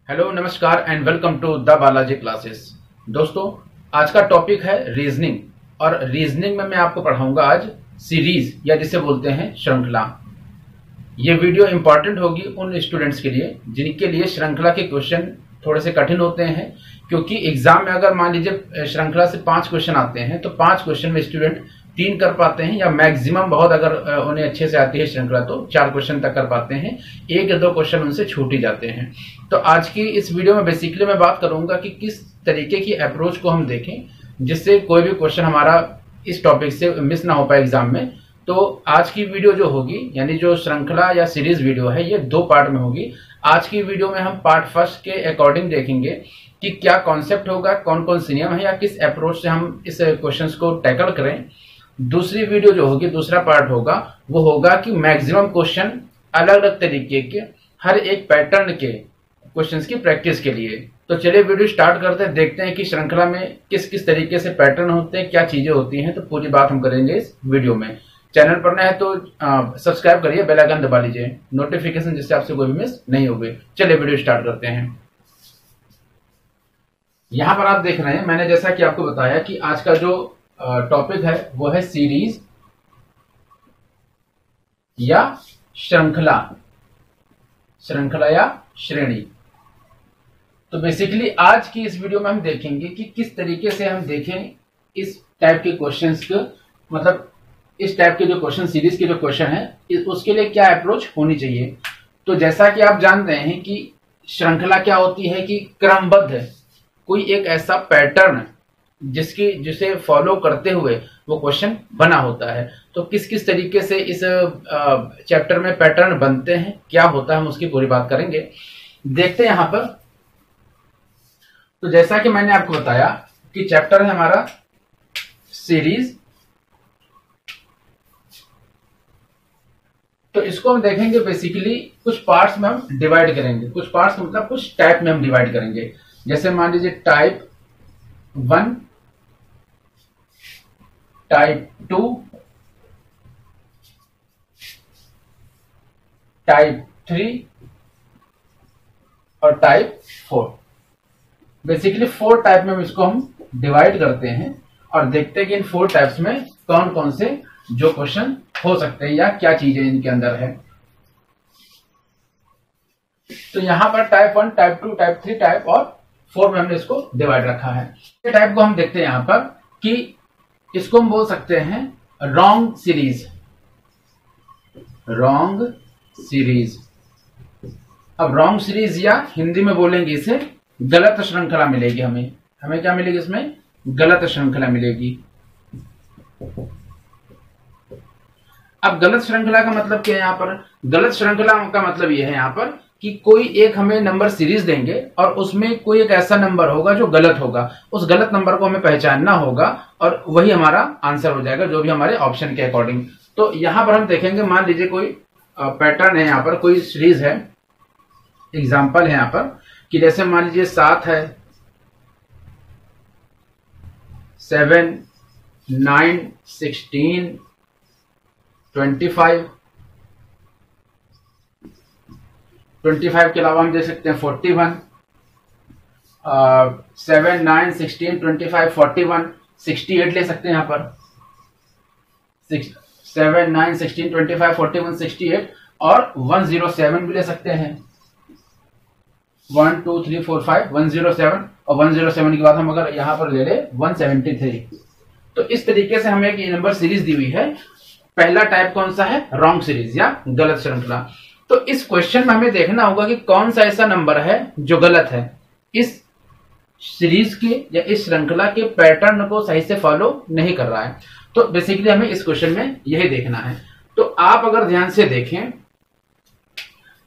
Hello नमस्कार and welcome to the Balaji classes. दोस्तों, आज का टॉपिक है रीजनिंग और रीजनिंग में मैं आपको पढ़ाऊंगा आज सीरीज या जिसे बोलते हैं श्रृंखला। ये वीडियो इंपॉर्टेंट होगी उन स्टूडेंट्स के लिए जिनके लिए श्रृंखला के क्वेश्चन थोड़े से कठिन होते हैं, क्योंकि एग्जाम में अगर मान लीजिए श्रृंखला से 5 क्वेश्चन आते हैं तो 5 क्वेश्चन में स्टूडेंट 3 कर पाते हैं या मैक्सिमम बहुत अगर उन्हें अच्छे से आती है श्रृंखला तो 4 क्वेश्चन तक कर पाते हैं, 1 या 2 क्वेश्चन उनसे छूट ही जाते हैं। तो आज की इस वीडियो में बेसिकली मैं बात करूंगा कि किस तरीके की अप्रोच को हम देखें जिससे कोई भी क्वेश्चन हमारा इस टॉपिक से मिस ना हो पाए एग्जाम में। तो आज की वीडियो जो होगी यानी जो श्रृंखला या सीरीज वीडियो है ये 2 पार्ट में होगी। आज की वीडियो में हम पार्ट फर्स्ट के अकॉर्डिंग देखेंगे कि क्या कॉन्सेप्ट होगा, कौन कौन से नियम है या किस अप्रोच से हम इस क्वेश्चंस को टैकल करें। दूसरी वीडियो जो होगी, दूसरा पार्ट होगा, वो होगा कि मैक्सिमम क्वेश्चन अलग अलग तरीके के हर एक पैटर्न के क्वेश्चंस की प्रैक्टिस के लिए। तो चलिए वीडियो स्टार्ट करते हैं, देखते हैं कि श्रृंखला में किस किस तरीके से पैटर्न होते हैं, क्या चीजें होती हैं। तो पूरी बात हम करेंगे इस वीडियो में। चैनल पर नए है तो सब्सक्राइब करिए, बेल आइकन दबा लीजिए नोटिफिकेशन जिससे आपसे कोई भी मिस नहीं होगी। चलिए वीडियो स्टार्ट करते हैं। यहां पर आप देख रहे हैं, मैंने जैसा कि आपको बताया कि आज का जो टॉपिक है वो है सीरीज या श्रृंखला, श्रृंखला या श्रेणी। तो बेसिकली आज की इस वीडियो में हम देखेंगे कि किस तरीके से हम देखें इस टाइप के क्वेश्चंस को, मतलब इस टाइप के जो क्वेश्चन सीरीज के जो क्वेश्चन है उसके लिए क्या अप्रोच होनी चाहिए। तो जैसा कि आप जानते हैं कि श्रृंखला क्या होती है कि क्रमबद्ध कोई एक ऐसा पैटर्न जिसे फॉलो करते हुए वो क्वेश्चन बना होता है। तो किस किस तरीके से इस चैप्टर में पैटर्न बनते हैं, क्या होता है, हम उसकी पूरी बात करेंगे। देखते हैं यहां पर। तो जैसा कि मैंने आपको बताया कि चैप्टर है हमारा सीरीज, तो इसको हम देखेंगे बेसिकली कुछ पार्ट्स में हम डिवाइड करेंगे। कुछ पार्ट्स मतलब कुछ टाइप में हम डिवाइड करेंगे। जैसे मान लीजिए टाइप 1, टाइप 2, टाइप 3 और टाइप 4। बेसिकली 4 टाइप में इसको हम डिवाइड करते हैं और देखते हैं कि इन 4 टाइप्स में कौन कौन से जो क्वेश्चन हो सकते हैं या क्या चीजें इनके अंदर है। तो यहां पर टाइप 1, टाइप 2, टाइप 3, टाइप और 4 में हमने इसको डिवाइड रखा है। ये टाइप को हम देखते हैं यहां पर कि इसको हम बोल सकते हैं रॉन्ग सीरीज, रॉन्ग सीरीज। अब रॉन्ग सीरीज या हिंदी में बोलेंगे इसे गलत श्रृंखला मिलेगी। हमें क्या मिलेगी, इसमें गलत श्रृंखला मिलेगी। अब गलत श्रृंखला का मतलब क्या है यहां पर? गलत श्रृंखला का मतलब यह है यहां पर कि कोई एक हमें नंबर सीरीज देंगे और उसमें कोई एक ऐसा नंबर होगा जो गलत होगा। उस गलत नंबर को हमें पहचानना होगा और वही हमारा आंसर हो जाएगा जो भी हमारे ऑप्शन के अकॉर्डिंग। तो यहां पर हम देखेंगे, मान लीजिए कोई पैटर्न है, यहां पर कोई सीरीज है, एग्जाम्पल है यहां पर कि जैसे मान लीजिए 7 है, 7, 9, 16, 25 के अलावा हम दे सकते हैं 41, 7, 9, 16, 25, 41, 68 ले सकते हैं यहाँ पर 7, 9, 16, 25, 41, 68 और 107 भी ले सकते हैं। 1, 2, 3, 4, 5, 107 और 107 के बाद हम अगर यहाँ पर ले ले 173। तो इस तरीके से हमें एक नंबर सीरीज दी हुई है। पहला टाइप कौन सा है? रॉन्ग सीरीज या गलत श्रृंखला। तो इस क्वेश्चन में हमें देखना होगा कि कौन सा ऐसा नंबर है जो गलत है, इस सीरीज के या इस श्रृंखला के पैटर्न को सही से फॉलो नहीं कर रहा है। तो बेसिकली हमें इस क्वेश्चन में यही देखना है। तो आप अगर ध्यान से देखें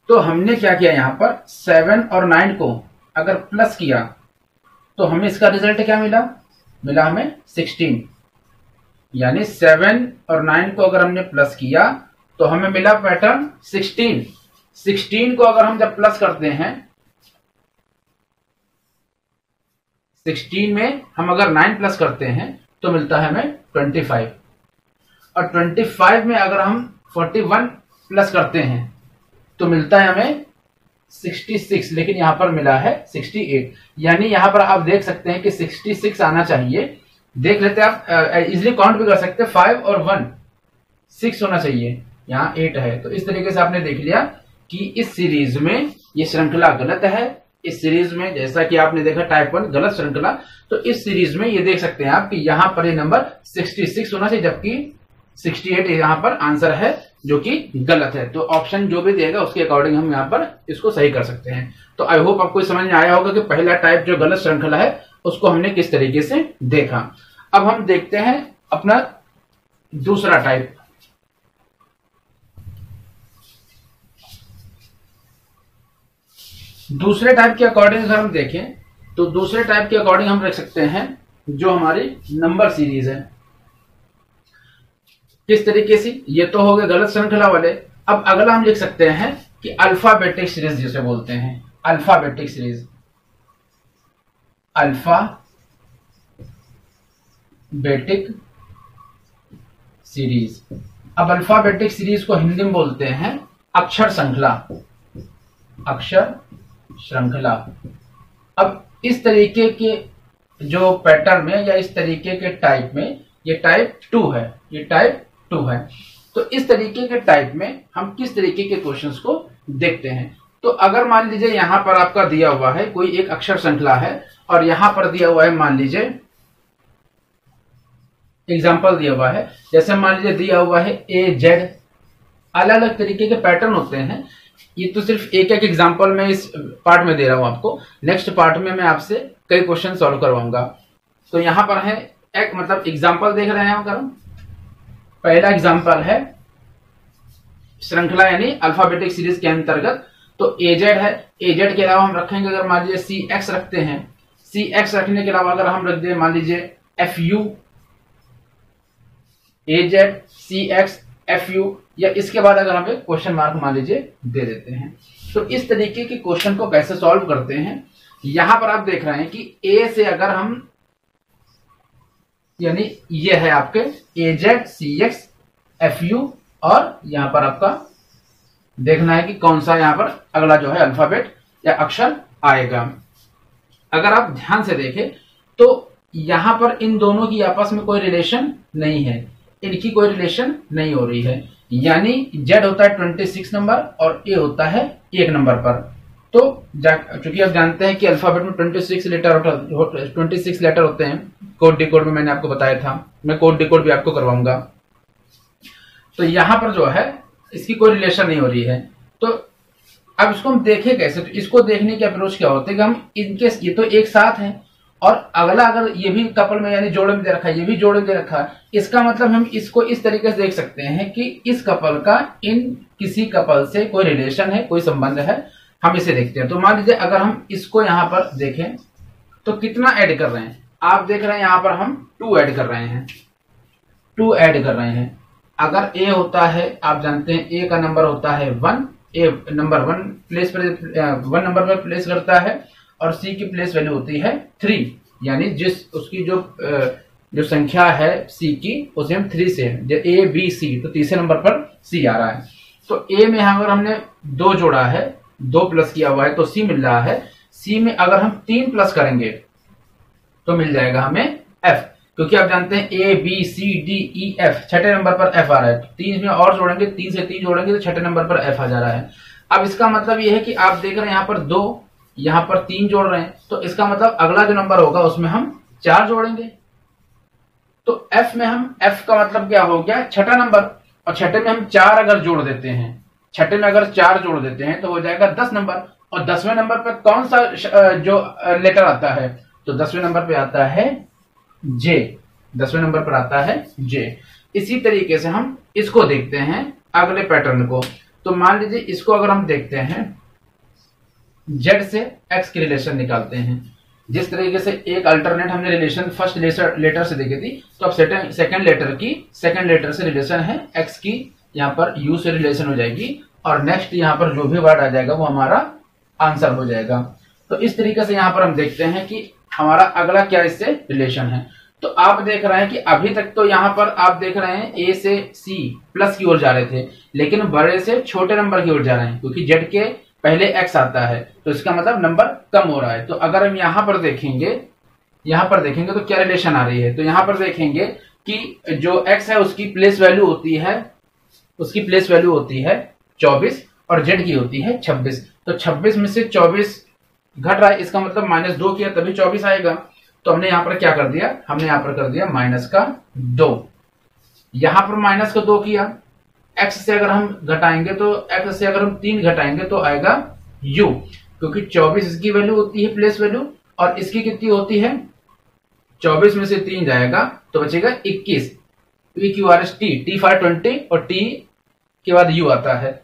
तो हमने क्या किया, यहां पर 7 और 9 को अगर प्लस किया तो हमें इसका रिजल्ट क्या मिला हमें 16। यानी 7 और 9 को अगर हमने प्लस किया तो हमें मिला पैटर्न 16। 16 को अगर हम जब प्लस करते हैं, 16 में हम अगर 9 प्लस करते हैं तो मिलता है हमें 25 और 25 में अगर हम 41 प्लस करते हैं तो मिलता है हमें 66, लेकिन यहाँ पर मिला है 68। यानी यहाँ पर आप देख सकते हैं कि 66 आना चाहिए। देख लेते हैं, आप इजिली काउंट भी कर सकते हैं, 5 और 1 6 होना चाहिए, यहाँ 8 है। तो इस तरीके से आपने देख लिया कि इस सीरीज में ये श्रृंखला गलत है। इस सीरीज में जैसा कि आपने देखा टाइप 1 गलत श्रृंखला, तो इस सीरीज में ये देख सकते हैं आप कि यहाँ पर ये नंबर 66 होना चाहिए, जबकि 68 यहाँ पर आंसर है जो कि गलत है। तो ऑप्शन जो भी देगा उसके अकॉर्डिंग हम यहाँ पर इसको सही कर सकते हैं। तो आई होप आपको समझ में आया होगा कि पहला टाइप जो गलत श्रृंखला है उसको हमने किस तरीके से देखा। अब हम देखते हैं अपना दूसरा टाइप। दूसरे टाइप के अकॉर्डिंग अगर हम देखें तो दूसरे टाइप के अकॉर्डिंग हम रख सकते हैं जो हमारी नंबर सीरीज है। किस तरीके से, ये तो हो गए गलत श्रृंखला वाले। अब अगला हम लिख सकते हैं कि अल्फाबेटिक सीरीज जिसे बोलते हैं, अल्फाबेटिक सीरीज, अल्फाबेटिक सीरीज। अब अल्फाबेटिक सीरीज को हिंदी में बोलते हैं अक्षर श्रृंखला, अक्षर श्रृंखला। अब इस तरीके के जो पैटर्न में या इस तरीके के टाइप में, ये टाइप 2 है, ये टाइप 2 है। तो इस तरीके के टाइप में हम किस तरीके के क्वेश्चंस को देखते हैं। तो अगर मान लीजिए यहां पर आपका दिया हुआ है कोई एक अक्षर श्रृंखला है और यहां पर दिया हुआ है, मान लीजिए एग्जाम्पल दिया हुआ है, जैसे मान लीजिए दिया हुआ है AZ, अलग अलग तरीके के पैटर्न होते हैं। ये तो सिर्फ एक एक एग्जाम्पल में इस पार्ट में दे रहा हूं आपको, नेक्स्ट पार्ट में मैं आपसे कई क्वेश्चन सॉल्व करवाऊंगा। तो यहां पर है एक मतलब एग्जाम्पल देख रहे हैं अगर हम, पहला एग्जाम्पल है श्रृंखला यानी अल्फाबेटिक सीरीज के अंतर्गत, तो AZ है। AZ के अलावा हम रखेंगे, अगर मान लीजिए CX रखते हैं, CX रखने के अलावा अगर हम रख दें मान लीजिए FU, AZ CX FU, या इसके बाद अगर हम एक क्वेश्चन मार्क मान लीजिए दे देते हैं। तो इस तरीके के क्वेश्चन को कैसे सॉल्व करते हैं, यहां पर आप देख रहे हैं कि A से अगर हम, यानी ये है आपके AZ CX FU, और यहां पर आपका देखना है कि कौन सा यहां पर अगला जो है अल्फाबेट या अक्षर आएगा। अगर आप ध्यान से देखें तो यहां पर इन दोनों की आपस में कोई रिलेशन नहीं है, इनकी कोई रिलेशन नहीं हो रही है। यानी Z होता है 26 नंबर और A होता है 1 नंबर पर। तो चूंकि आप जानते हैं कि अल्फाबेट में 26 लेटर होते हैं, कोड डिकोड में मैंने आपको बताया था, मैं कोड डिकोड भी आपको करवाऊंगा। तो यहां पर जो है इसकी कोई रिलेशन नहीं हो रही है। तो अब इसको हम देखें कैसे, तो इसको देखने की अप्रोच क्या होती है कि हम इनके, ये तो एक साथ है और अगला अगर ये भी कपल में यानी जोड़े में दे रखा है, ये भी जोड़े में दे रखा है, इसका मतलब हम इसको इस तरीके से देख सकते हैं कि इस कपल का इन किसी कपल से कोई रिलेशन है, कोई संबंध है, हम इसे देखते हैं। तो मान लीजिए अगर हम इसको यहां पर देखें तो कितना ऐड कर रहे हैं, आप देख रहे हैं यहां पर हम 2 ऐड कर रहे हैं, 2 ऐड कर रहे हैं। अगर A होता है, आप जानते हैं A का नंबर होता है 1, A नंबर 1 प्लेस पर 1 नंबर पर प्लेस करता है और C की प्लेस वैल्यू होती है 3, यानी जिस उसकी जो संख्या है C की उसे हम 3 से, A B C, तो तीसरे नंबर पर C आ रहा है। तो A में अगर हमने 2 जोड़ा है, 2 प्लस किया हुआ है तो C मिल रहा है। C में अगर हम 3 प्लस करेंगे तो मिल जाएगा हमें F, क्योंकि आप जानते हैं A B C D E F, छठे नंबर पर F आ रहा है। 3 में और जोड़ेंगे, 3 से 3 जोड़ेंगे तो छठे नंबर पर F आ जा रहा है। अब इसका मतलब ये है कि आप देख रहे हैं यहाँ पर 2, यहाँ पर 3 जोड़ रहे हैं, तो इसका मतलब अगला जो नंबर होगा उसमें हम 4 जोड़ेंगे। तो F में हम, F का मतलब क्या हो गया, छठा नंबर, और छठे में हम 4 अगर जोड़ देते हैं, छठे में अगर 4 जोड़ देते हैं तो हो जाएगा 10 नंबर। और 10वें नंबर पर कौन सा जो लेटर आता है, तो 10वें नंबर पे आता है J, 10वें नंबर पर आता है J। इसी तरीके से हम इसको देखते हैं अगले पैटर्न को। तो मान लीजिए इसको अगर हम देखते हैं, Z से X की रिलेशन निकालते हैं। जिस तरीके से एक अल्टरनेट हमने रिलेशन फर्स्ट लेटर से देखी थी, तो अब सेकंड लेटर से रिलेशन है X की, यहाँ पर U से रिलेशन हो जाएगी और नेक्स्ट यहाँ पर जो भी वर्ड आ जाएगा वो हमारा आंसर हो जाएगा। तो इस तरीके से यहाँ पर हम देखते हैं कि हमारा अगला क्या इससे रिलेशन है। तो आप देख रहे हैं कि अभी तक तो यहाँ पर आप देख रहे हैं A से C प्लस की ओर जा रहे थे, लेकिन बड़े से छोटे नंबर की ओर जा रहे हैं, क्योंकि Z के पहले x आता है तो इसका मतलब नंबर कम हो रहा है। तो अगर हम यहाँ पर देखेंगे तो क्या रिलेशन आ रही है, तो यहाँ पर देखेंगे कि जो x है उसकी प्लेस वैल्यू होती है 24 और z की होती है 26। तो 26 में से 24 घट रहा है, इसका मतलब -2 किया तभी 24 आएगा। तो हमने यहाँ पर क्या कर दिया, हमने यहाँ पर कर दिया -2। यहाँ पर -2 किया, x से अगर हम घटाएंगे तो x से अगर हम 3 घटाएंगे तो आएगा u, क्योंकि 24 इसकी वैल्यू होती है प्लेस वैल्यू और इसकी कितनी होती है 24 में से 3 जाएगा तो बचेगा 21। PQRS T फॉर 20 और T के बाद u आता है,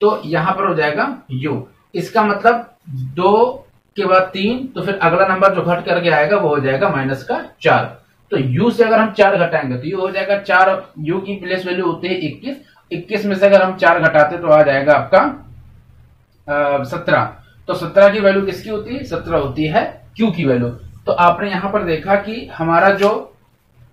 तो यहां पर हो जाएगा u। इसका मतलब 2 के बाद 3, तो फिर अगला नंबर जो घट करके आएगा वो हो जाएगा -4। तो u से अगर हम 4 घटाएंगे तो ये हो जाएगा 4, u की प्लेस वैल्यू होती है 21 में से अगर हम 4 घटाते तो आ जाएगा आपका 17। तो 17 की वैल्यू किसकी होती है, 17 होती है q की वैल्यू। तो आपने यहां पर देखा कि हमारा जो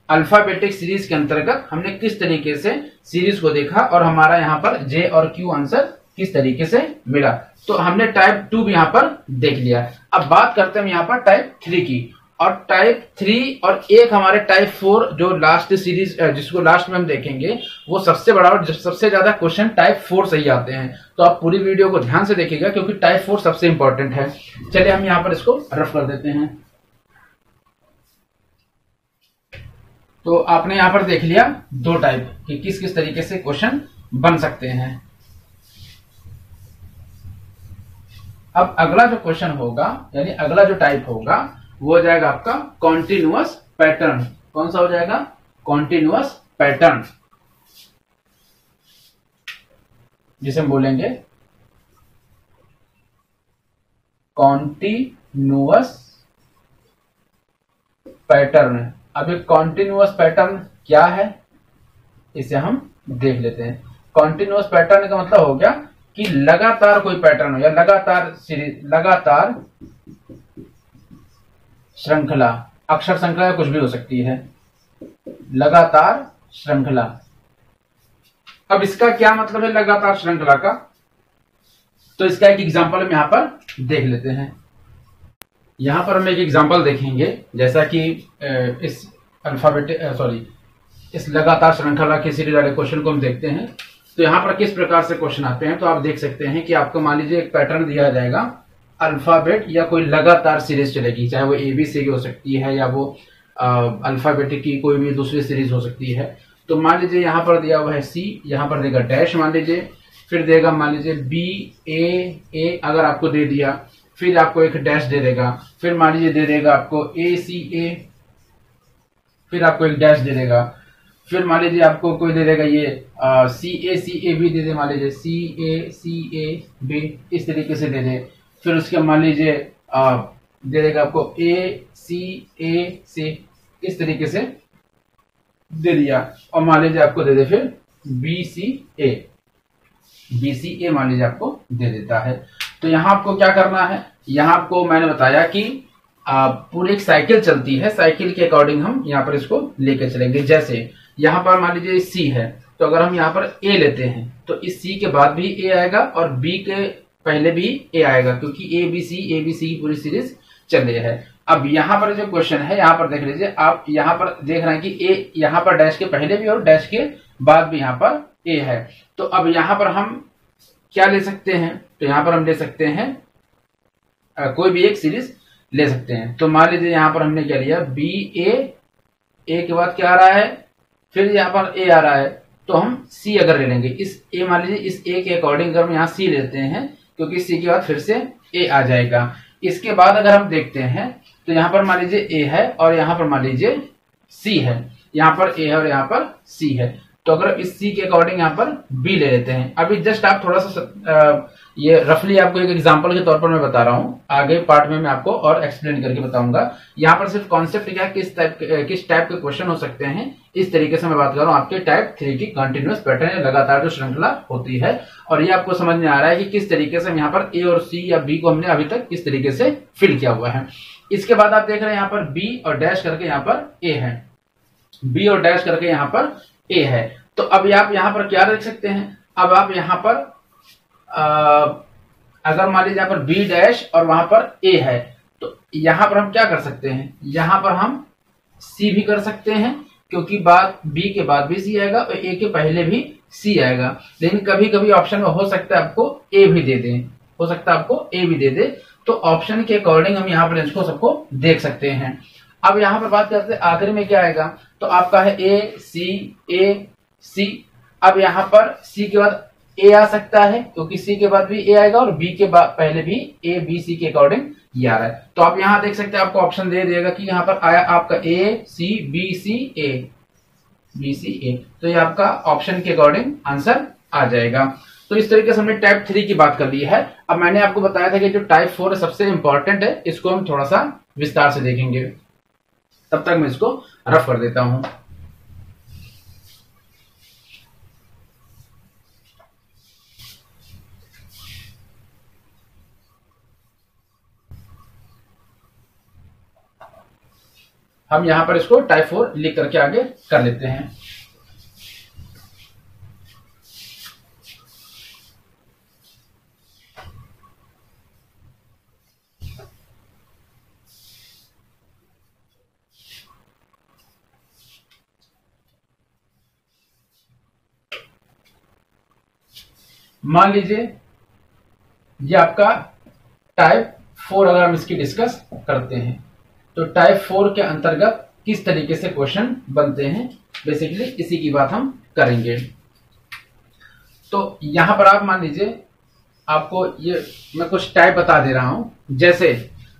अल्फाबेटिक सीरीज के अंतर्गत हमने किस तरीके से सीरीज को देखा और हमारा यहाँ पर J और Q आंसर किस तरीके से मिला। तो हमने टाइप 2 भी यहाँ पर देख लिया। अब बात करते हैं यहाँ पर टाइप 3 की, और टाइप 3 और एक हमारे टाइप 4 जो लास्ट सीरीज जिसको लास्ट में हम देखेंगे वो सबसे बड़ा और सबसे ज्यादा क्वेश्चन टाइप 4 से ही आते हैं। तो आप पूरी वीडियो को ध्यान से देखिएगा क्योंकि टाइप 4 सबसे इंपॉर्टेंट है। चलिए हम यहाँ पर इसको रफ कर देते हैं। तो आपने यहां पर देख लिया 2 टाइप कि किस किस तरीके से क्वेश्चन बन सकते हैं। अब अगला जो क्वेश्चन होगा यानी अगला जो टाइप होगा वो हो जाएगा आपका कॉन्टिन्यूअस पैटर्न। कौन सा हो जाएगा, कॉन्टिन्यूअस पैटर्न, जिसे हम बोलेंगे कॉन्टिन्यूअस पैटर्न। अभी कॉन्टिन्यूअस पैटर्न क्या है इसे हम देख लेते हैं। कॉन्टिन्यूअस पैटर्न का मतलब हो गया कि लगातार कोई पैटर्न हो या लगातार सीरीज, लगातार श्रृंखला, अक्षर श्रृंखला कुछ भी हो सकती है, लगातार श्रृंखला। अब इसका क्या मतलब है लगातार श्रृंखला का, तो इसका एक एग्जांपल हम यहां पर देख लेते हैं। यहां पर हम एक एग्जांपल देखेंगे, जैसा कि इस लगातार श्रृंखला की सीरीज वाले क्वेश्चन को हम देखते हैं। तो यहां पर किस प्रकार से क्वेश्चन आते हैं, तो आप देख सकते हैं कि आपको मान लीजिए एक पैटर्न दिया जाएगा, अल्फाबेट या कोई लगातार सीरीज चलेगी, चाहे वो ABC की हो सकती है या वो अल्फाबेटिक की कोई भी दूसरी सीरीज हो सकती है। तो मान लीजिए यहाँ पर दिया हुआ है C, यहाँ पर देगा डैश मान लीजिए, फिर देगा मान लीजिए BA अगर आपको दे दिया, फिर आपको एक डैश दे देगा, फिर मान लीजिए दे देगा आपको ACA, फिर आपको एक डैश दे देगा, फिर मान लीजिए आपको कोई दे देगा ये CA भी दे दे, मान लीजिए CA इस तरीके से दे दे, फिर उसके मान लीजिए दे देगा आपको ACA इस तरीके से दे दिया, और मान लीजिए आपको दे दे फिर BCA मान लीजिए आपको दे देता है। तो यहाँ आपको क्या करना है, यहाँ आपको मैंने बताया कि पूरी एक साइकिल चलती है, साइकिल के अकॉर्डिंग हम यहाँ पर इसको लेकर चलेंगे। जैसे यहाँ पर मान लीजिए C है, तो अगर हम यहाँ पर A लेते हैं तो इस C के बाद भी A आएगा और B के पहले भी A आएगा, क्योंकि ABC की पूरी सीरीज चल रही है। अब यहाँ पर जो क्वेश्चन है यहाँ पर देख लीजिए, आप यहाँ पर देख रहे हैं कि A यहाँ पर डैश के पहले भी और डैश के बाद भी यहाँ पर A है। तो अब यहाँ पर हम क्या ले सकते हैं, तो यहाँ पर हम ले सकते हैं कोई भी एक सीरीज ले सकते हैं। तो मान लीजिए यहाँ पर हमने क्या लिया, A के बाद क्या आ रहा है, फिर यहाँ पर A आ रहा है, तो हम C अगर ले लेंगे, इस A मान लीजिए इस A के अकॉर्डिंग अगर हम यहाँ C लेते हैं, क्योंकि C के बाद फिर से A आ जाएगा। इसके बाद अगर हम देखते हैं तो यहाँ पर मान लीजिए A है और यहाँ पर मान लीजिए C है, यहाँ पर A है और यहाँ पर C है। तो अगर इस C के अकॉर्डिंग यहाँ पर B ले लेते हैं। अभी जस्ट आप थोड़ा सा ये रफली आपको एक एग्जांपल के तौर पर मैं बता रहा हूँ, आगे पार्ट में मैं आपको और एक्सप्लेन करके बताऊंगा। यहाँ पर सिर्फ कॉन्सेप्ट क्या, किस टाइप के क्वेश्चन हो सकते हैं, इस तरीके से मैं बात कर रहा हूँ आपके टाइप 3 की कंटिन्यूअस पैटर्न या लगातार जो श्रृंखला होती है। और ये आपको समझ में आ रहा है कि किस तरीके से हम यहाँ पर A और C या B को हमने अभी तक किस तरीके से फिल किया हुआ है। इसके बाद आप देख रहे हैं यहाँ पर B और डैश करके यहाँ पर A है, B और डैश करके यहाँ पर A है। तो अब आप यहाँ पर क्या देख सकते हैं, अब आप यहाँ पर अगर मान लीजिए यहाँ पर बी डैश और वहां पर ए है, तो यहां पर हम क्या कर सकते हैं, यहां पर हम सी भी कर सकते हैं, क्योंकि बाद बी के बाद भी सी आएगा और ए के पहले भी सी आएगा। लेकिन कभी कभी ऑप्शन में हो सकता है आपको ए भी दे दें, हो सकता है आपको ए भी दे दे, तो ऑप्शन के अकॉर्डिंग हम यहाँ पर इसको सबको देख सकते हैं। अब यहाँ पर बात करते हैं आखिर में क्या आएगा, तो आपका है ए सी। अब यहाँ पर सी के बाद ए आ सकता है, क्योंकि सी के बाद भी ए आएगा और बी के बाद पहले भी ए बी सी के अकॉर्डिंग ये आ रहा है। तो आप यहाँ देख सकते हैं, आपको ऑप्शन दे देगा कि यहाँ पर आया आपका ए सी बी सी ए, तो ये आपका ऑप्शन के अकॉर्डिंग आंसर आ जाएगा। तो इस तरीके से हमने टाइप 3 की बात कर ली है। अब मैंने आपको बताया था कि जो टाइप 4 है सबसे इंपॉर्टेंट है, इसको हम थोड़ा सा विस्तार से देखेंगे। तब तक मैं इसको रफ कर देता हूं। हम यहां पर इसको टाइप 4 लिख करके आगे कर लेते हैं। मान लीजिए ये आपका टाइप 4 अगर हम इसकी डिस्कस करते हैं, तो टाइप 4 के अंतर्गत किस तरीके से क्वेश्चन बनते हैं, बेसिकली इसी की बात हम करेंगे। तो यहां पर आप मान लीजिए, आपको ये मैं कुछ टाइप बता दे रहा हूं। जैसे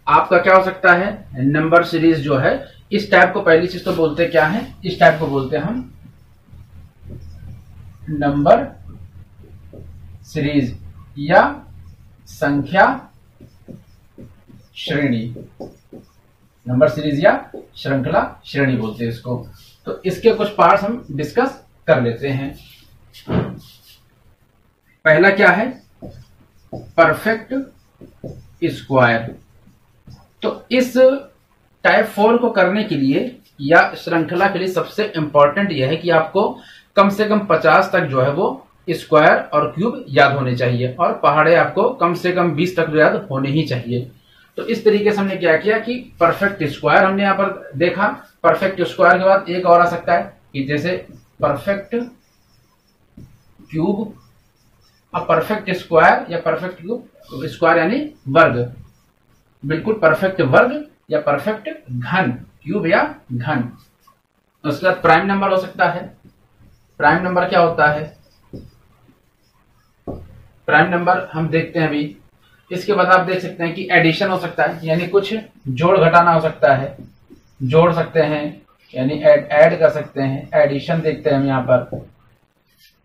आपका क्या हो सकता है, नंबर सीरीज जो है, इस टाइप को पहली चीज तो बोलते क्या है, इस टाइप को बोलते हैं हम नंबर सीरीज या संख्या श्रेणी, नंबर सीरीज या श्रृंखला श्रेणी बोलते हैं इसको। तो इसके कुछ पार्ट्स हम डिस्कस कर लेते हैं। पहला क्या है, परफेक्ट स्क्वायर। तो इस टाइप 4 को करने के लिए या श्रृंखला के लिए सबसे इंपॉर्टेंट यह है कि आपको कम से कम 50 तक जो है वो स्क्वायर और क्यूब याद होने चाहिए, और पहाड़े आपको कम से कम 20 तक याद होने ही चाहिए। तो इस तरीके से हमने क्या किया कि परफेक्ट स्क्वायर हमने यहां पर देखा। परफेक्ट स्क्वायर के बाद एक और आ सकता है कि जैसे परफेक्ट क्यूब। अब परफेक्ट स्क्वायर या परफेक्ट क्यूब, स्क्वायर यानी वर्ग, बिल्कुल परफेक्ट वर्ग या परफेक्ट घन, क्यूब या घन। उसके बाद प्राइम नंबर हो सकता है। प्राइम नंबर क्या होता है, प्राइम नंबर हम देखते हैं अभी। इसके बाद आप देख सकते हैं कि एडिशन हो सकता है, यानी कुछ जोड़ घटाना हो सकता है, जोड़ सकते हैं यानी ऐड कर सकते हैं, एडिशन देखते हैं हम यहाँ पर।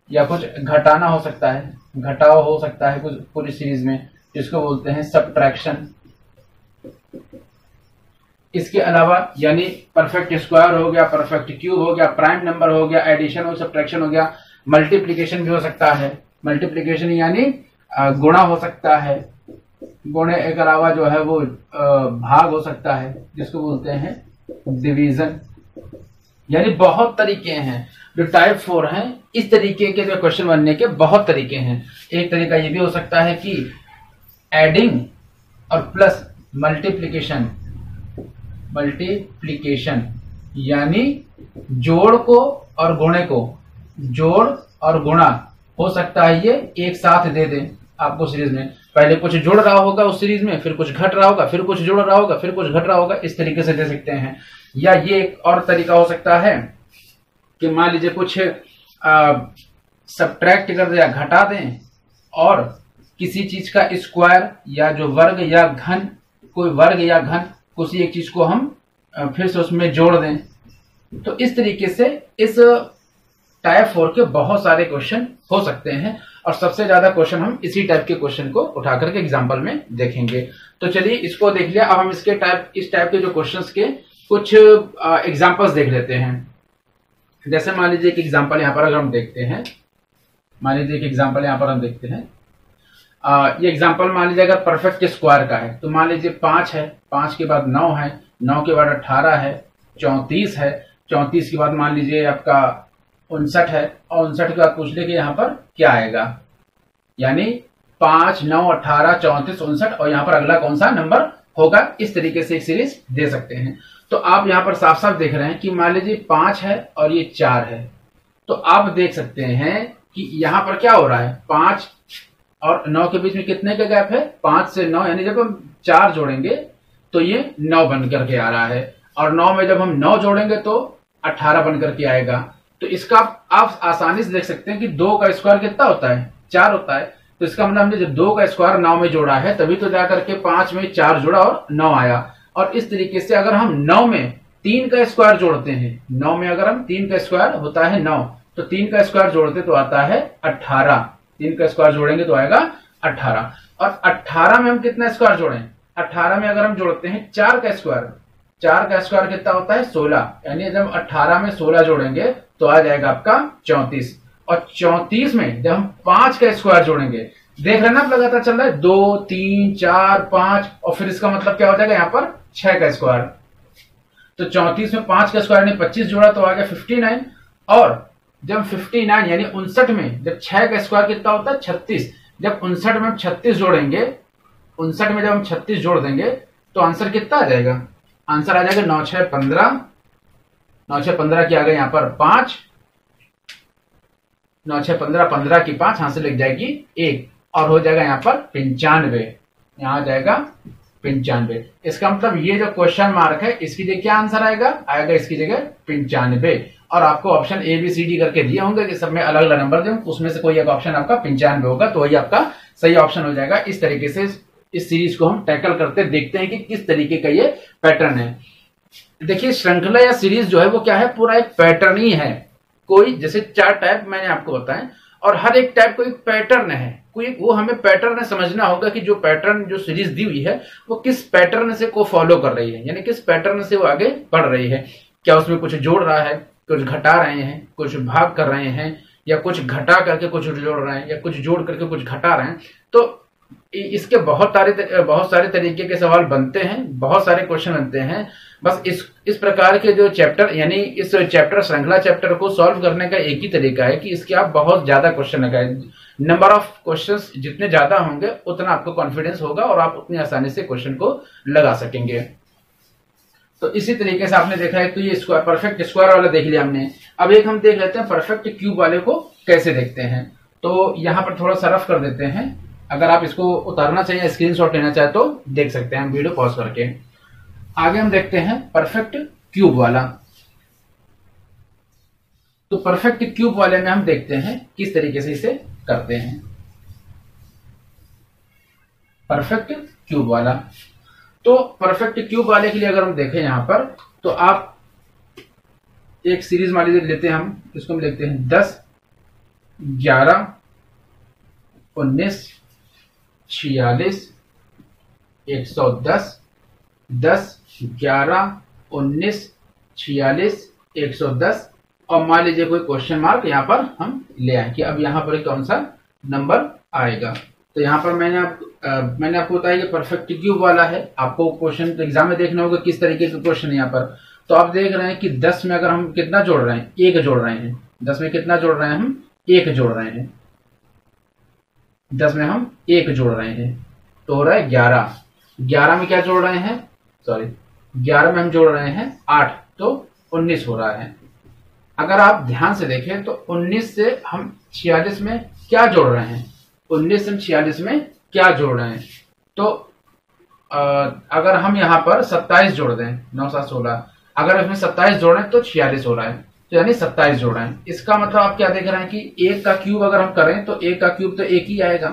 या कुछ घटाना हो सकता है, घटाव हो सकता है कुछ पूरी सीरीज में, जिसको बोलते हैं सब्ट्रैक्शन। इसके अलावा यानी परफेक्ट स्क्वायर हो गया, परफेक्ट क्यूब हो गया, प्राइम नंबर हो गया, एडिशन और सब्ट्रैक्शन हो गया, मल्टीप्लीकेशन भी हो सकता है। मल्टीप्लीकेशन यानी गुणा हो सकता है, गुणे के अलावा जो है वो भाग हो सकता है, जिसको बोलते हैं डिवीजन। यानी बहुत तरीके हैं जो टाइप 4 हैं। इस तरीके के जो क्वेश्चन बनने के बहुत तरीके हैं। एक तरीका ये भी हो सकता है कि एडिंग और प्लस मल्टीप्लीकेशन, मल्टीप्लीकेशन यानी जोड़ को और गुणे को, जोड़ और गुणा हो सकता है ये एक साथ दे दें आपको सीरीज में। पहले कुछ जुड़ रहा होगा उस सीरीज में, फिर कुछ घट रहा होगा, फिर कुछ जुड़ रहा होगा, फिर कुछ घट रहा होगा, इस तरीके से दे सकते हैं। या ये एक और तरीका हो सकता है कि मान लीजिए कुछ सब्ट्रैक्ट कर दे या घटा दें, और किसी चीज का स्क्वायर या जो वर्ग या घन, कोई वर्ग या घन किसी एक चीज को हम फिर से उसमें जोड़ दें। तो इस तरीके से इस टाइप 4 के बहुत सारे क्वेश्चन हो सकते हैं, और सबसे ज्यादा क्वेश्चन हम इसी टाइप के क्वेश्चन को उठा करके एग्जाम्पल में देखेंगे। तो चलिए इसको देख लिया। अब हम इसके इस टाइप के जो क्वेश्चंस के कुछ एग्जाम्पल्स देख लेते हैं। जैसे मान लीजिए एक एग्जाम्पल यहाँ पर अगर हम देखते हैं, मान लीजिए एक एग्जाम्पल यहाँ पर हम देखते हैं। ये एग्जाम्पल मान लीजिए अगर परफेक्ट स्क्वायर का है, तो मान लीजिए 5 है, 5 के बाद 9 है, 9 के बाद 18 है, 34 है, 34 के बाद मान लीजिए आपका 59 है, और 59 के बाद पूछ ले कि यहाँ पर क्या आएगा। यानी 5, 9, 18, 34, 59 और यहाँ पर अगला कौन सा नंबर होगा, इस तरीके से एक सीरीज दे सकते हैं। तो आप यहाँ पर साफ साफ देख रहे हैं कि मान लीजिए 5 है और ये 4 है, तो आप देख सकते हैं कि यहाँ पर क्या हो रहा है, 5 और 9 के बीच में कितने का गैप है, 5 से 9, यानी जब हम 4 जोड़ेंगे तो ये 9 बन करके आ रहा है, और 9 में जब हम 9 जोड़ेंगे तो 18 बन करके आएगा। तो इसका आप आसानी से देख सकते हैं कि 2 का स्क्वायर कितना होता है, 4 होता है। तो इसका मतलब हमने जब 2 का स्क्वायर 9 में जोड़ा है तभी तो जाकर के 5 में 4 जुड़ा और 9 आया। और इस तरीके से अगर हम 9 में 3 का स्क्वायर जोड़ते हैं, 9 में अगर हम 3 का स्क्वायर होता है 9, तो 3 का स्क्वायर जोड़ते तो आता है 18, 3 का स्क्वायर जोड़ेंगे तो आएगा 18। और 18 में हम कितना स्क्वायर जोड़ें, 18 में अगर हम जोड़ते हैं 4 का स्क्वायर, 4 का स्क्वायर कितना होता है 16, यानी जब 18 में 16 जोड़ेंगे तो आ जाएगा आपका 34। और 34 में जब हम 5 का स्क्वायर जोड़ेंगे, देख रहे हैं ना आप, लगातार चल रहा है 2, 3, 4, 5, और फिर इसका मतलब क्या हो जाएगा यहाँ पर 6 का स्क्वायर। तो 34 में 5 का स्क्वायर ने 25 जोड़ा तो आ गया 59। और जब 59 यानी 59 में जब 6 का स्क्वायर कितना होता है 36, जब 59 में हम 36 जोड़ेंगे, 59 में जब हम 36 जोड़ देंगे तो आंसर कितना आ जाएगा, आंसर आ जाएगा 9 6 15, 9 6 15 की आ गई यहाँ पर 5, 9 6 15, 15 की 5, यहां से लग जाएगी 1 और हो जाएगा यहाँ पर 95, यहाँ आ जाएगा 95। इसका मतलब ये जो क्वेश्चन मार्क है इसकी जगह क्या आंसर आएगा, आएगा इसकी जगह 95। और आपको ऑप्शन ABCD करके दिए होंगे कि सब में अलग अलग नंबर दें, उसमें से कोई एक ऑप्शन आपका 95 होगा, तो वही आपका सही ऑप्शन हो जाएगा। इस तरीके से इस सीरीज को हम टैकल करते देखते हैं कि किस तरीके का ये पैटर्न है। देखिए श्रृंखला या सीरीज जो है वो क्या है, पूरा एक पैटर्न ही है। कोई जैसे 4 टाइप मैंने आपको बताएं और हर एक टाइप को एक पैटर्न है, कोई वो हमें पैटर्न समझना होगा कि जो पैटर्न जो सीरीज दी हुई है वो किस पैटर्न से को फॉलो कर रही है, यानी किस पैटर्न से वो आगे बढ़ रही है। क्या उसमें कुछ जोड़ रहा है, कुछ घटा रहे हैं, कुछ भाग कर रहे हैं, या कुछ घटा करके कुछ जोड़ रहे हैं, या कुछ जोड़ करके कुछ घटा रहे हैं। तो इसके बहुत सारे तरीके के सवाल बनते हैं, बहुत सारे क्वेश्चन बनते हैं। बस इस प्रकार के जो चैप्टर, यानी इस चैप्टर श्रृंखला चैप्टर को सॉल्व करने का एक ही तरीका है कि इसके आप बहुत ज्यादा क्वेश्चन लगाए। नंबर ऑफ क्वेश्चंस जितने ज्यादा होंगे उतना आपको कॉन्फिडेंस होगा और आप उतनी आसानी से क्वेश्चन को लगा सकेंगे। तो इसी तरीके से आपने देखा है, तो ये स्क्वायर परफेक्ट स्क्वायर वाला देख लिया हमने। अब एक हम देख लेते हैं परफेक्ट क्यूब वाले को कैसे देखते हैं। तो यहाँ पर थोड़ा सा रफ कर देते हैं, अगर आप इसको उतारना चाहिए स्क्रीनशॉट लेना चाहे तो देख सकते हैं हम वीडियो पॉज करके। आगे हम देखते हैं परफेक्ट क्यूब वाला। तो परफेक्ट क्यूब वाले में हम देखते हैं किस तरीके से इसे करते हैं। परफेक्ट क्यूब वाला, तो परफेक्ट क्यूब वाले के लिए अगर हम देखें यहां पर, तो आप एक सीरीज मान लीजिए लेते हैं, हम इसको हम लिखते हैं 10, 11, 19, 46, 110, 10, 11, 19, 46, 110, और मान लीजिए कोई क्वेश्चन मार्क यहाँ पर हम ले आए कि अब यहाँ पर कौन सा नंबर आएगा। तो यहाँ पर मैंने आपको बताया कि परफेक्ट क्यूब वाला है। आपको क्वेश्चन तो एग्जाम में देखना होगा किस तरीके के क्वेश्चन है यहाँ पर। तो आप देख रहे हैं कि 10 में अगर हम कितना जोड़ रहे हैं, 1 जोड़ रहे हैं। 10 में कितना जोड़ रहे हैं हम, 1 जोड़ रहे हैं। 10 में हम 1 जोड़ रहे हैं तो हो रहा है 11। 11 में क्या जोड़ रहे हैं, 11 में हम जोड़ रहे हैं 8, तो 19 हो रहा है। अगर आप ध्यान से देखें तो 19 से हम 46 में क्या जोड़ रहे हैं, 19 से हम 46 में क्या जोड़ रहे हैं। तो अगर हम यहाँ पर 27 जोड़ दें, 9 7 16, अगर इसमें 27 जोड़ें तो 46 हो रहा है, तो यानी 27 जोड़ रहे हैं। इसका मतलब आप क्या देख रहे हैं कि 1 का क्यूब अगर हम करें तो 1 का क्यूब तो 1 ही आएगा।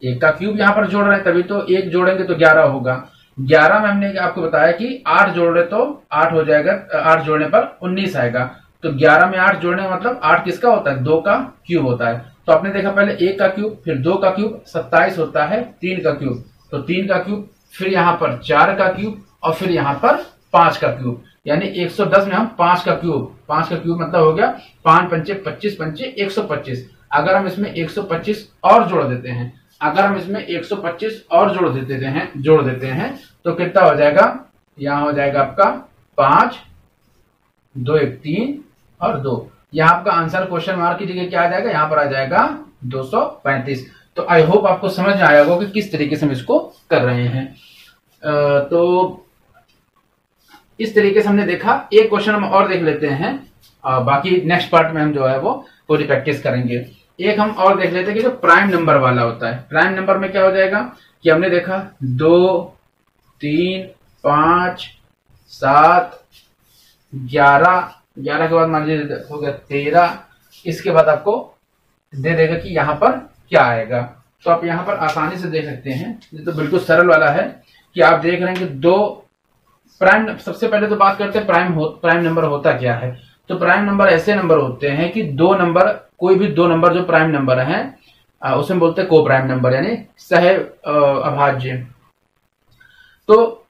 1 का क्यूब यहाँ पर जोड़ रहे हैं तभी तो 1 जोड़ेंगे तो 11 होगा। 11 में हमने आपको बताया कि 8 जोड़े तो 8 हो जाएगा, 8 जोड़ने पर 19 आएगा। तो 11 में 8 जोड़ने मतलब 8 किसका होता है, 2 का क्यूब होता है। तो आपने देखा पहले 1 का क्यूब, फिर 2 का क्यूब 27 होता है, 3 का क्यूब तो 3 का क्यूब, फिर यहाँ पर 4 का क्यूब और फिर यहाँ पर 5 का क्यूब, यानी 110 में हम 5 का क्यूब मतलब हो गया 5 पंचे 25 पंचे 125। अगर हम इसमें 125 और जोड़ देते हैं, अगर हम इसमें 125 और जोड़ देते हैं तो कितना हो जाएगा, यहाँ हो जाएगा आपका 5, 2 1 3 और 2। यहाँ आपका आंसर क्वेश्चन मार्क की जगह क्या आ जाएगा, यहाँ पर आ जाएगा 235। तो आई होप आपको समझ में आया होगा कि किस तरीके से हम इसको कर रहे हैं। तो इस तरीके से हमने देखा। एक क्वेश्चन हम और देख लेते हैं, बाकी नेक्स्ट पार्ट में हम जो है वो पूरी प्रैक्टिस करेंगे। एक हम और देख लेते हैं कि जो प्राइम नंबर वाला होता है, प्राइम नंबर में क्या हो जाएगा कि हमने देखा 2, 3, 5, 7, 11 के बाद मान लीजिए हो गया 13। इसके बाद आपको दे देगा कि यहाँ पर क्या आएगा। तो आप यहाँ पर आसानी से देख सकते हैं, ये तो बिल्कुल सरल वाला है कि आप देख रहे हैं कि दो प्राइम। सबसे पहले तो बात करते हैं प्राइम नंबर होता क्या है। तो प्राइम नंबर ऐसे नंबर होते हैं कि दो नंबर, कोई भी दो नंबर जो प्राइम नंबर है उसमें बोलते हैं को प्राइम नंबर, यानी सह अभाज्य। तो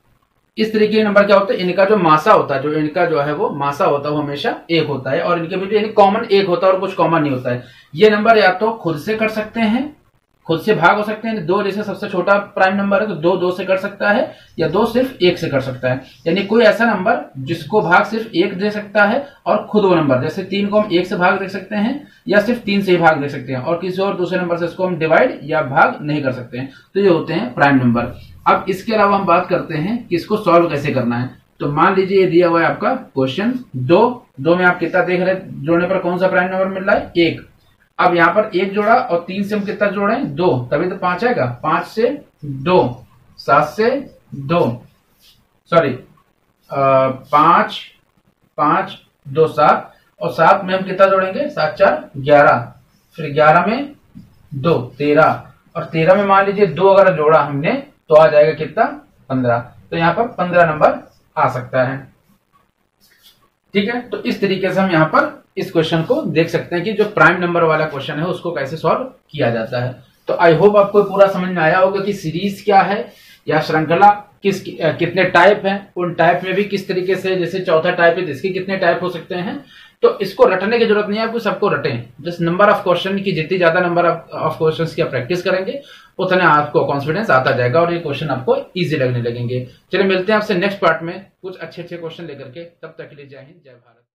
इस तरीके के नंबर क्या होते हैं, इनका जो मासा होता है, जो इनका जो है वो मासा होता है वो हमेशा एक होता है, और इनके बीच कॉमन एक होता है और कुछ कॉमन नहीं होता है। ये नंबर या तो खुद से कर सकते हैं, खुद से भाग हो सकते हैं। 2 जैसे सबसे छोटा प्राइम नंबर है तो 2 से कर सकता है, या 2 सिर्फ 1 से कर सकता है। यानी कोई ऐसा नंबर जिसको भाग सिर्फ 1 दे सकता है और खुद वो नंबर, जैसे 3 को हम 1 से भाग दे सकते हैं या सिर्फ 3 से ही भाग दे सकते हैं, और किसी और दूसरे नंबर से इसको हम डिवाइड या भाग नहीं कर सकते हैं। तो ये होते हैं प्राइम नंबर। अब इसके अलावा हम बात करते हैं कि इसको सॉल्व कैसे करना है। तो मान लीजिए ये दिया हुआ है आपका क्वेश्चन 2 में आप कितना देख रहे हैं, जोड़ने पर कौन सा प्राइम नंबर मिल रहा है, 1। अब यहाँ पर 1 जोड़ा और 3 से हम कितना जोड़े, 2, तभी तो 5 आएगा। 5 से 2, 7 से 2, सॉरी 5, 5, 2, 7, और 7 में हम कितना जोड़ेंगे, 7, 4, 11, फिर 11 में 2, 13, और 13 में मान लीजिए 2 अगर जोड़ा हमने तो आ जाएगा कितना, 15। तो यहाँ पर 15 नंबर आ सकता है। ठीक है, तो इस तरीके से हम यहाँ पर इस क्वेश्चन को देख सकते हैं कि जो प्राइम नंबर वाला क्वेश्चन है उसको कैसे सॉल्व किया जाता है। तो आई होप आपको पूरा समझ में आया होगा कि सीरीज क्या है या श्रृंखला कितने टाइप हैं, उन टाइप में भी किस तरीके से, जैसे चौथा टाइप है इसके कितने टाइप हो सकते हैं। तो इसको रटने की जरूरत नहीं है, आपको सबको रटें। जिस नंबर ऑफ क्वेश्चन की, जितनी ज्यादा नंबर ऑफ क्वेश्चंस की आप प्रैक्टिस करेंगे उतने आपको कॉन्फिडेंस आता जाएगा और ये क्वेश्चन आपको इजी लगने लगेंगे। चलिए मिलते हैं आपसे नेक्स्ट पार्ट में कुछ अच्छे क्वेश्चन लेकर के। तब तक के लिए जय हिंद, जय भारत।